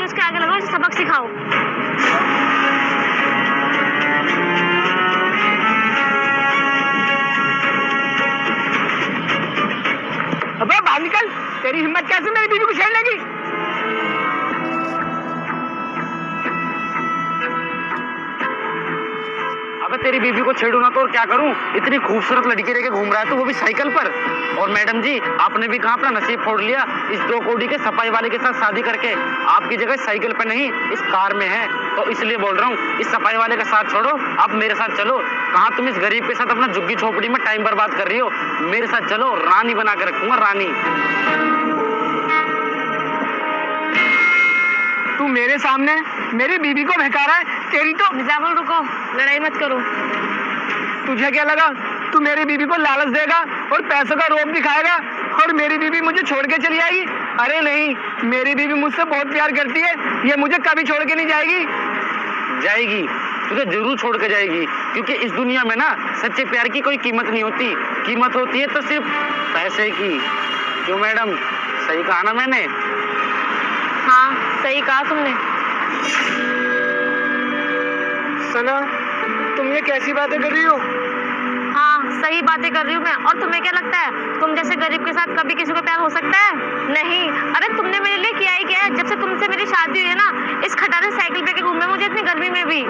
जाके उसके आगे लगाओ, सबक सिखाओ। अबे बाहर निकल, तेरी हिम्मत कैसे मेरी बीवी को छेड़ लेगी? अबे तेरी बीवी को छेड़ू ना तो और क्या करूं? इतनी खूबसूरत लड़की लेके घूम रहा है तो वो भी साइकिल पर। और मैडम जी, आपने भी कहा अपना नसीब फोड़ लिया इस 2 कौड़ी के सफाई वाले के साथ शादी करके। आपकी जगह साइकिल पे नहीं इस कार में है, तो इसलिए बोल रहा हूँ इस सफाई वाले का साथ छोड़ो, आप मेरे साथ चलो। कहाँ तुम इस गरीब के साथ अपना झुग्गी झोपड़ी में टाइम बर्बाद कर रही हो? मेरे साथ चलो, रानी बना के रखूंगा, रानी। तू मेरे सामने मेरी बीवी को बहका रहा है? तेरी तो। निजामुल रुको, लड़ाई मत करो। तुझे क्या लगा तू मेरी बीवी को लालच देगा और पैसों का रोब दिखाएगा और मेरी बीवी मुझे छोड़ के चली आएगी? अरे नहीं, मेरी बीवी मुझसे बहुत प्यार करती है, ये मुझे कभी छोड़ के नहीं जाएगी। जाएगी, तुझे जरूर छोड़ के जाएगी, क्योंकि इस दुनिया में ना सच्चे प्यार की कोई कीमत नहीं होती। कीमत होती है तो सिर्फ पैसे की। क्यों मैडम, सही कहा ना मैंने? हाँ, सही कहा तुमने। सना, तुम ये कैसी बातें कर रही हो? हाँ, सही बातें कर रही हूँ मैं। और तुम्हें क्या लगता है तुम जैसे गरीब के साथ कभी किसी को प्यार हो सकता है? नहीं। अरे तुमने मेरे लिए किया ही क्या है? जब से तुमसे मेरी शादी हुई है ना, इस खटारे साइकिल पे के घूमे मुझे इतनी गर्मी में भी।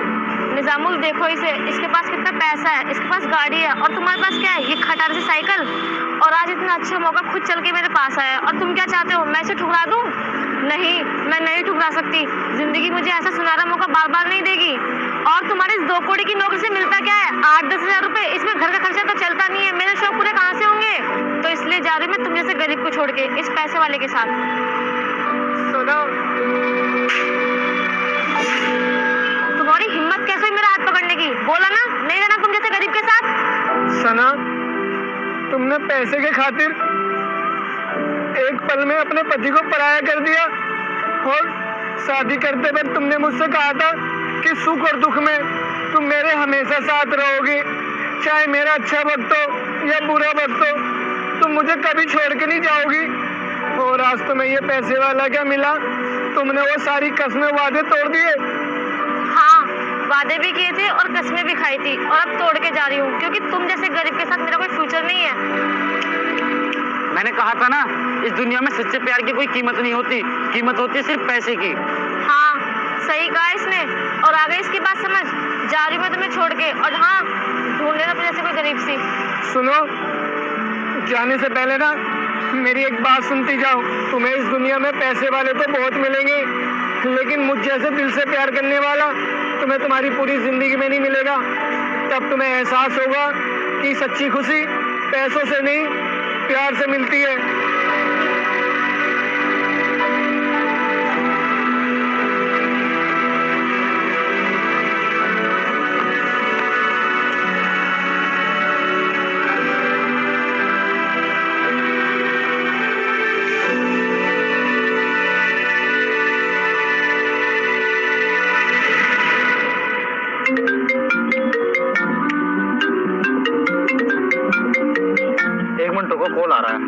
निजामुल देखो इसे, इसके पास कितना पैसा है, इसके पास गाड़ी है, और तुम्हारे पास क्या है? ये खटारे से साइकिल। और आज इतना अच्छा मौका खुद चल के मेरे पास आया, और तुम क्या चाहते हो, मैं इसे ठुकरा दूं? नहीं, मैं नहीं ठुकरा सकती। जिंदगी मुझे ऐसा सुनहरा मौका बार बार नहीं देगी। और तुम्हारे इस 2 कौड़ी की नौकरी से मिलता क्या है? 8-10 हजार रुपए। इसमें घर का खर्चा तो चलता नहीं है, मेरे शौक पूरे कहाँ से होंगे? तो इसलिए जा रही मैं तुम जैसे गरीब को छोड़ के इस पैसे वाले के साथ। सना, तुम्हारी हिम्मत कैसे हुई मेरा हाथ पकड़ने की? बोला ना नहीं रहना तुम जैसे गरीब के साथ। सना, तुमने पैसे के खातिर एक पल में अपने पति को पराया कर दिया, और शादी करते वक्त तुमने मुझसे कहा था कि सुख और दुख में तुम मेरे हमेशा साथ रहोगी, चाहे मेरा अच्छा वक्त हो या बुरा वक्त हो, तुम मुझे कभी छोड़ के नहीं जाओगी। और आज तुम्हें ये पैसे वाला क्या मिला? तुमने वो सारी कस्में वादे तोड़ दिए। हाँ, वादे भी किए थे और कस्में भी खाई थी, और अब तोड़ के जा रही हूँ, क्योंकि तुम जैसे गरीब के साथ मेरा कोई फ्यूचर नहीं है। मैंने कहा था ना, इस दुनिया में सच्चे प्यार की कोई कीमत नहीं होती, कीमत होती है सिर्फ पैसे की। हाँ, सही कहा इसने। और आगे इसकी बात समझ। जा रही हूँ मैं तुम्हें छोड़ के, और हाँ, ढूंढ लेना अपने जैसे कोई गरीब सी। सुनो, जाने से पहले ना मेरी एक बात सुनती जाओ। तुम्हें इस दुनिया में पैसे वाले तो बहुत मिलेंगे, लेकिन मुझ जैसे दिल से प्यार करने वाला तुम्हें तुम्हारी पूरी जिंदगी में नहीं मिलेगा। तब तुम्हें एहसास होगा कि सच्ची खुशी पैसों से नहीं, प्यार से मिलती है। कॉल आ रहा है।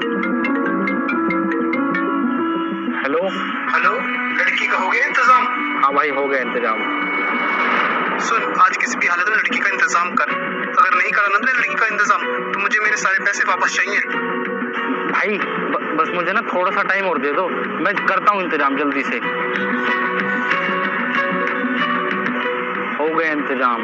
हेलो हेलो, लड़की का हो गया इंतजाम? हाँ भाई, हो गया इंतजाम। सुन, आज किसी भी हालत में लड़की का इंतजाम कर। अगर नहीं करा ना लड़की का इंतजाम तो मुझे मेरे सारे पैसे वापस चाहिए। भाई बस मुझे ना थोड़ा सा टाइम और दे दो, मैं करता हूँ इंतजाम जल्दी से। हो गया इंतजाम।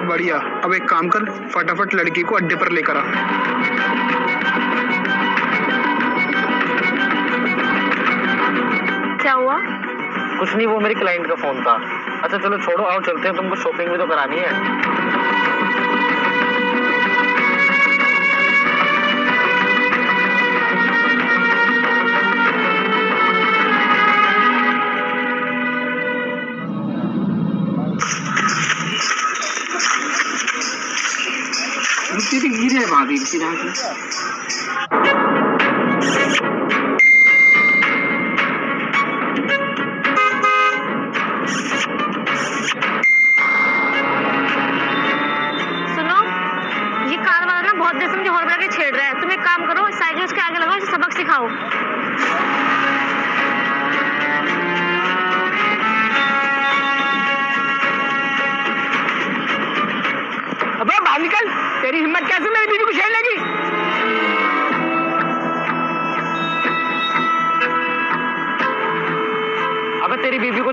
बढ़िया, अब एक काम कर, फटाफट लड़की को अड्डे पर लेकर आ। क्या हुआ? कुछ नहीं, वो मेरी क्लाइंट का फोन था। अच्छा चलो छोड़ो, आओ चलते हैं, तुमको शॉपिंग भी तो करानी है। गिरे भाभी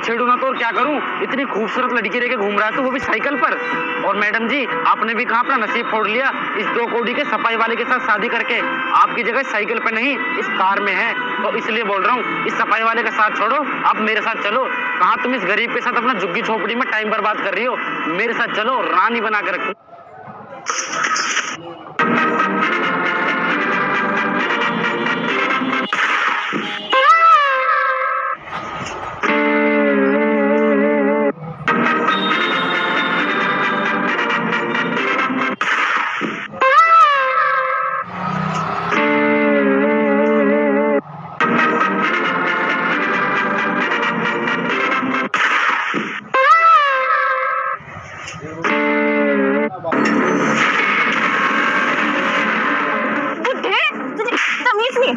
छेड़ू ना तो और क्या करूं? इतनी खूबसूरत लड़की लेके घूम रहा है, तो वो भी साइकिल पर। और मैडम जी, आपने भी कहा अपना नसीब फोड़ लिया, इस 2 कौड़ी के सफाई वाले के साथ शादी करके। आपकी जगह साइकिल पे नहीं, इस कार में है। तो इसलिए बोल रहा हूँ, इस सफाई वाले का साथ छोड़ो, आप मेरे साथ चलो। कहाँ तुम इस गरीब के साथ अपना झुग्गी झोपड़ी में टाइम बर्बाद कर रही हो? मेरे साथ चलो, रानी बना के रखो। बुड्ढे, तुझे तमीज नहीं है,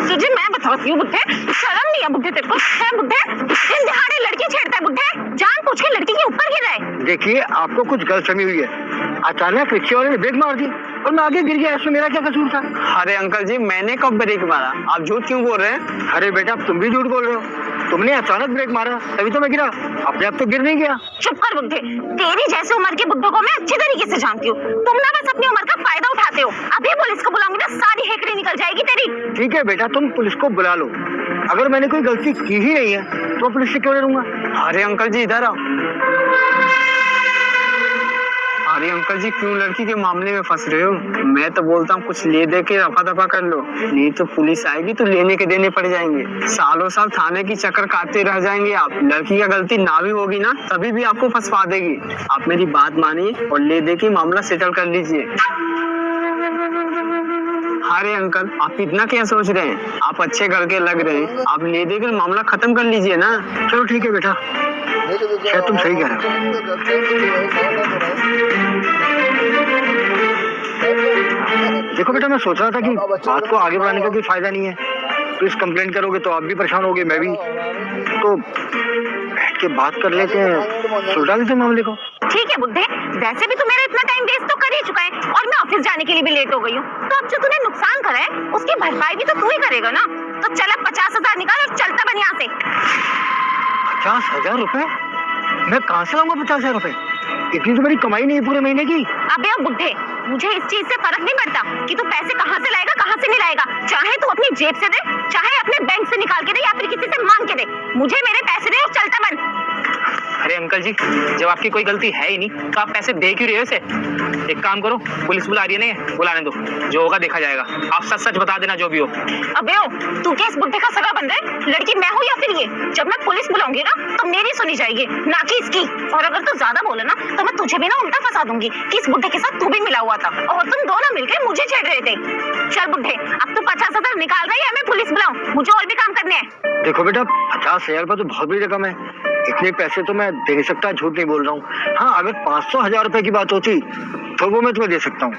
तुझे मैं बताती हूँ बुड्ढे, शर्म नहीं है बुड्ढे तेरे को? है बुड्ढे, दिन दिहाड़े लड़की छेड़ता है बुड्ढे, जान पूछ के लड़की के ऊपर गिर रहा है। देखिए, आपको कुछ गलतफहमी हुई है। अचानक रिक्शे वाले ने ब्रेक मार दी और मैं आगे गिर गया, इसमें मेरा क्या कसूर था? अरे अंकल जी, मैंने कब ब्रेक मारा? आप झूठ क्यों बोल रहे हैं? अरे बेटा, तुम भी झूठ बोल रहे हो। तुमने अचानक ब्रेक मारा, तभी तो मैं गिरा, अपने आप तो गिर नहीं गया। चुप कर बुड्ढे, तेरी जैसे उम्र के बुड्ढों को मैं अच्छे तरीके से जानती हूँ। तुम ना बस अपनी उम्र का फायदा उठाते हो। अभी पुलिस को बुलाऊंगी ना, सारी हेकड़ी निकल जाएगी तेरी। ठीक है बेटा, तुम पुलिस को बुला लो। अगर मैंने कोई गलती की ही नहीं है तो पुलिस से क्यों लड़ूंगा? अरे अंकल जी, इधर आओ। अरे अंकल जी, क्यों लड़की के मामले में फंस रहे हो? मैं तो बोलता हूँ कुछ ले दे के रफा दफा कर लो, नहीं तो पुलिस आएगी तो लेने के देने पड़ जाएंगे। सालों साल थाने की चक्कर काटते रह जाएंगे आप। लड़की का गलती ना भी होगी ना, तभी भी आपको फंसवा देगी। आप मेरी बात मानिए और ले दे के मामला सेटल कर लीजिए। अरे अंकल, आप इतना क्या सोच रहे हैं? आप अच्छे घर के लग रहे हैं, आप ले दे कर मामला खत्म कर लीजिए ना। चलो ठीक है बेटा, शायद तुम सही कह रहे हो। देखो बेटा, मैं सोच रहा था कि बात को आगे बढ़ाने का कोई फायदा नहीं है। पुलिस कंप्लेंट करोगे तो आप भी परेशान होगे, मैं भी। तो बैठ के बात कर लेते हैं, सुलझा लेते हैं मामले को। ठीक है बुड्ढे, वैसे भी तू मेरा इतना टाइम वेस्ट तो कर ही चुका है और मैं ऑफिस जाने के लिए भी लेट हो गई हूँ। तो अब जो तूने नुकसान करा है उसकी भरपाई भी तो तू ही करेगा ना। तो चल अब 50,000 निकाल और चलता बन यहाँ से। 50,000 रुपए? मैं कहाँ से लाऊंगा 50,000 रुपए? इतनी तो मेरी कमाई नहीं है पूरे महीने की। अबे अब बुड्ढे, मुझे इस चीज से फर्क नहीं पड़ता कि तू पैसे कहाँ से लाएगा कहाँ से नहीं लाएगा। चाहे तू अपनी जेब से दे, चाहे अपने बैंक से निकाल के दे या फिर किसी से मांग के दे, मुझे मेरे पैसे दे और चलता बन। अरे अंकल जी, जब आपकी कोई गलती है ही नहीं तो आप पैसे दे क्यों रहे हो इसे? एक काम करो, पुलिस बुला रही है नहीं, बुलाने दो, जो होगा देखा जाएगा। आप सच सच बता देना जो भी हो। अबे ओ, तू क्या इस बुड्ढे का सगा बन रहा है? लड़की मैं हूँ या फिर ये? जब मैं पुलिस बुलाऊंगी ना तो मेरी सुनी जाएगी, ना कि इसकी। और अगर तू ज्यादा बोले ना तो मैं तुझे भी ना उल्टा फंसा दूंगी कि इस बुड्ढे के साथ तू भी मिला हुआ था और तुम दोनों मिलकर मुझे छेड़ रहे थे। चल बुड्ढे, अब तू 50,000 निकाल रही है, मैं पुलिस बुलाऊं? मुझे और भी काम करने हैं। देखो बेटा, 50,000 रुपए तो बहुत बड़ी रकम है। इतने पैसे तो मैं दे नहीं सकता, झूठ नहीं बोल रहा हूँ। हाँ, अगर 500,000 रुपए की बात होती तो वो मैं तुम्हें दे सकता हूँ।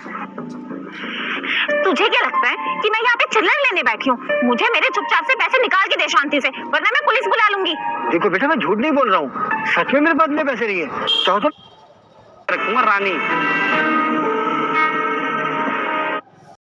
तुझे क्या लगता है कि मैं यहाँ पे चिल्लर लेने बैठी हूँ? मुझे मेरे चुपचाप से पैसे निकाल के दे शांति से, वरना मैं पुलिस बुला लूंगी। देखो बेटा, मैं झूठ नहीं बोल रहा हूँ, सच में मेरे पास इतने पैसे नहीं है। चाहो तो रखूंगा रानी।